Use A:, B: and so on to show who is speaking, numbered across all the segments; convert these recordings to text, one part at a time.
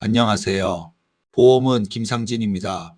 A: 안녕하세요. 보험은 김상진입니다.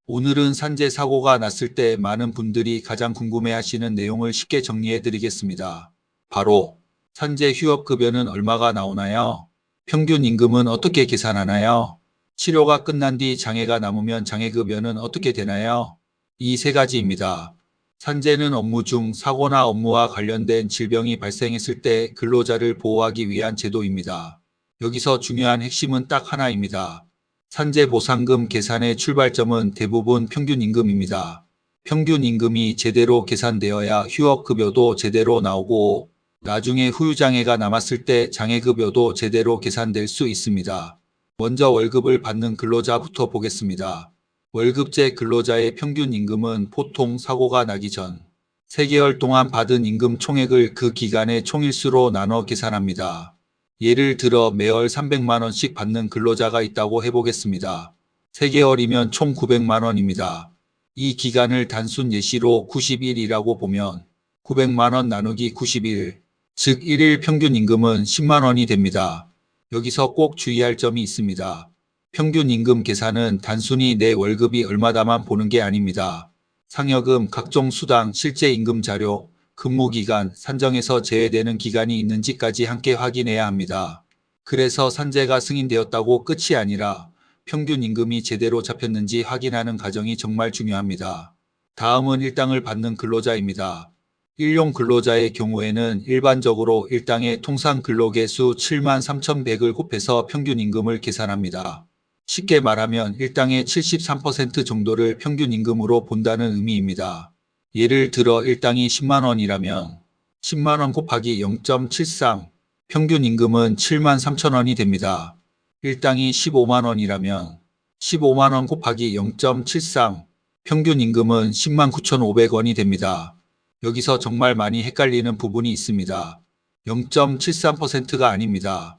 A: 오늘은 산재 사고가 났을 때 많은 분들이 가장 궁금해하시는 내용을 쉽게 정리해 드리겠습니다. 바로 산재 휴업급여는 얼마가 나오나요? 평균 임금은 어떻게 계산하나요? 치료가 끝난 뒤 장애가 남으면 장애급여는 어떻게 되나요? 이 세 가지입니다. 산재는 업무 중 사고나 업무와 관련된 질병이 발생했을 때 근로자를 보호하기 위한 제도입니다. 여기서 중요한 핵심은 딱 하나입니다. 산재보상금 계산의 출발점은 대부분 평균임금입니다. 평균임금이 제대로 계산되어야 휴업급여도 제대로 나오고 나중에 후유장애가 남았을 때 장애급여도 제대로 계산될 수 있습니다. 먼저 월급을 받는 근로자부터 보겠습니다. 월급제 근로자의 평균임금은 보통 사고가 나기 전 3개월 동안 받은 임금 총액을 그 기간의 총일수로 나눠 계산합니다. 예를 들어 매월 300만 원씩 받는 근로자가 있다고 해보겠습니다. 3개월이면 총 900만 원입니다. 이 기간을 단순 예시로 90일이라고 보면 900만 원 나누기 91, 즉 1일 평균 임금은 10만 원이 됩니다. 여기서 꼭 주의할 점이 있습니다. 평균 임금 계산은 단순히 내 월급이 얼마다만 보는 게 아닙니다. 상여금, 각종 수당, 실제 임금 자료, 근무기간, 산정에서 제외되는 기간이 있는지까지 함께 확인해야 합니다. 그래서 산재가 승인되었다고 끝이 아니라 평균 임금이 제대로 잡혔는지 확인하는 과정이 정말 중요합니다. 다음은 일당을 받는 근로자입니다. 일용 근로자의 경우에는 일반적으로 일당의 통상 근로개수 73,100을 곱해서 평균 임금을 계산합니다. 쉽게 말하면 일당의 73% 정도를 평균 임금으로 본다는 의미입니다. 예를 들어 일당이 10만 원이라면 10만 원 곱하기 0.73, 평균 임금은 7만 3천 원이 됩니다. 일당이 15만 원이라면 15만 원 곱하기 0.73, 평균 임금은 10만 9,500원이 됩니다. 여기서 정말 많이 헷갈리는 부분이 있습니다. 0.73%가 아닙니다.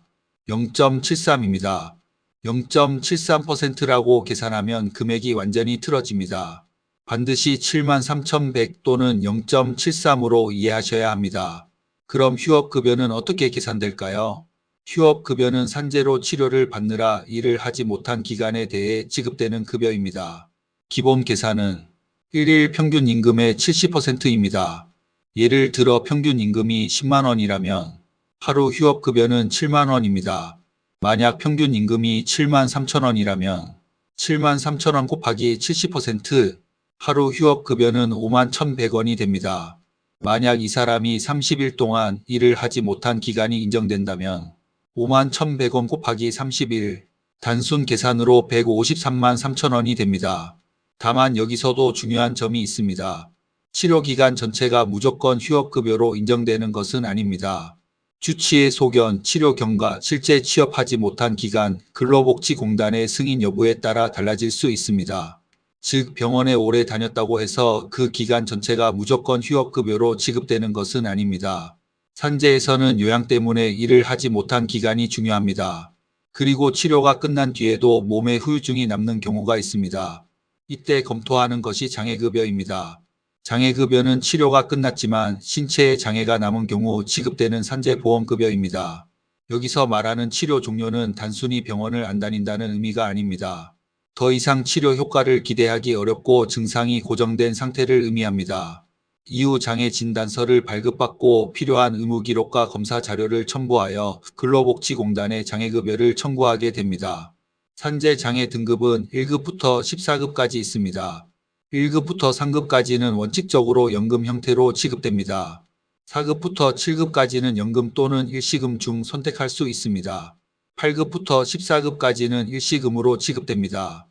A: 0.73입니다. 0.73%라고 계산하면 금액이 완전히 틀어집니다. 반드시 73,100 또는 0.73으로 이해하셔야 합니다. 그럼 휴업급여는 어떻게 계산될까요? 휴업급여는 산재로 치료를 받느라 일을 하지 못한 기간에 대해 지급되는 급여입니다. 기본 계산은 1일 평균 임금의 70%입니다. 예를 들어 평균 임금이 10만 원이라면 하루 휴업급여는 7만 원입니다. 만약 평균 임금이 7만 3천 원이라면 7만 3천 원 곱하기 70%, 하루 휴업급여는 5만 1,100원이 됩니다. 만약 이 사람이 30일 동안 일을 하지 못한 기간이 인정된다면 5만 1,100원 곱하기 30일, 단순 계산으로 153만 3천 원이 됩니다. 다만 여기서도 중요한 점이 있습니다. 치료기간 전체가 무조건 휴업급여로 인정되는 것은 아닙니다. 주치의 소견, 치료 경과, 실제 취업하지 못한 기간, 근로복지공단의 승인 여부에 따라 달라질 수 있습니다. 즉 병원에 오래 다녔다고 해서 그 기간 전체가 무조건 휴업급여로 지급되는 것은 아닙니다. 산재에서는 요양 때문에 일을 하지 못한 기간이 중요합니다. 그리고 치료가 끝난 뒤에도 몸에 후유증이 남는 경우가 있습니다. 이때 검토하는 것이 장애급여입니다. 장애급여는 치료가 끝났지만 신체에 장애가 남은 경우 지급되는 산재보험급여입니다. 여기서 말하는 치료 종료는 단순히 병원을 안 다닌다는 의미가 아닙니다. 더 이상 치료 효과를 기대하기 어렵고 증상이 고정된 상태를 의미합니다. 이후 장애 진단서를 발급받고 필요한 의무기록과 검사 자료를 첨부하여 근로복지공단에 장애급여를 청구하게 됩니다. 산재 장애 등급은 1급부터 14급까지 있습니다. 1급부터 3급까지는 원칙적으로 연금 형태로 지급됩니다. 4급부터 7급까지는 연금 또는 일시금 중 선택할 수 있습니다. 8급부터 14급까지는 일시금으로 지급됩니다.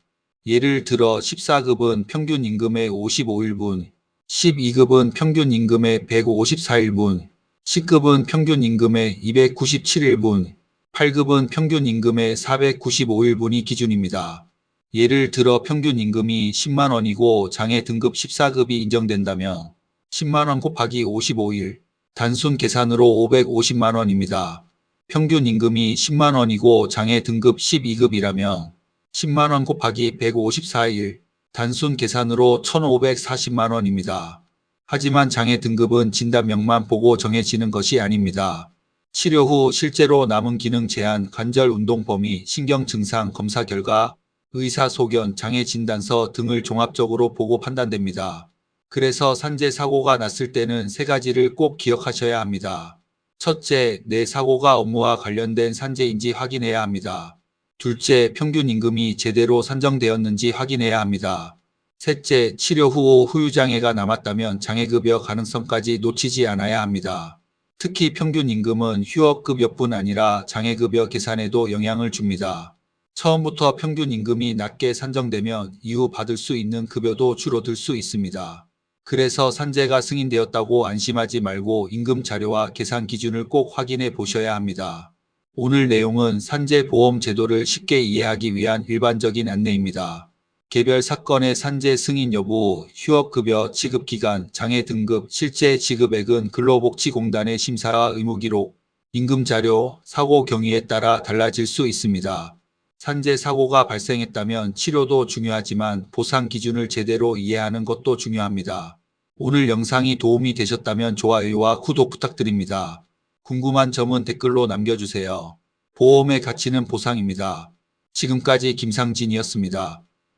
A: 예를 들어 14급은 평균 임금의 55일분, 12급은 평균 임금의 154일분, 10급은 평균 임금의 297일분, 8급은 평균 임금의 495일분이 기준입니다. 예를 들어 평균 임금이 10만 원이고 장애 등급 14급이 인정된다면 10만 원 곱하기 55일, 단순 계산으로 550만 원입니다. 평균 임금이 10만 원이고 장애 등급 12급이라면 10만 원 곱하기 154일, 단순 계산으로 1,540만 원입니다. 하지만 장애 등급은 진단명만 보고 정해지는 것이 아닙니다. 치료 후 실제로 남은 기능 제한, 관절 운동 범위, 신경 증상 검사 결과, 의사 소견, 장애 진단서 등을 종합적으로 보고 판단됩니다. 그래서 산재 사고가 났을 때는 세 가지를 꼭 기억하셔야 합니다. 첫째, 내 사고가 업무와 관련된 산재인지 확인해야 합니다. 둘째, 평균 임금이 제대로 산정되었는지 확인해야 합니다. 셋째, 치료 후 후유장애가 남았다면 장애급여 가능성까지 놓치지 않아야 합니다. 특히 평균 임금은 휴업급여뿐 아니라 장애급여 계산에도 영향을 줍니다. 처음부터 평균 임금이 낮게 산정되면 이후 받을 수 있는 급여도 줄어들 수 있습니다. 그래서 산재가 승인되었다고 안심하지 말고 임금 자료와 계산 기준을 꼭 확인해 보셔야 합니다. 오늘 내용은 산재보험 제도를 쉽게 이해하기 위한 일반적인 안내입니다. 개별 사건의 산재 승인 여부, 휴업급여 지급기간, 장애 등급, 실제 지급액은 근로복지공단의 심사와 의무기록, 임금자료, 사고 경위에 따라 달라질 수 있습니다. 산재 사고가 발생했다면 치료도 중요하지만 보상 기준을 제대로 이해하는 것도 중요합니다. 오늘 영상이 도움이 되셨다면 좋아요와 구독 부탁드립니다. 궁금한 점은 댓글로 남겨주세요. 보험의 가치는 보상입니다. 지금까지 김상진이었습니다.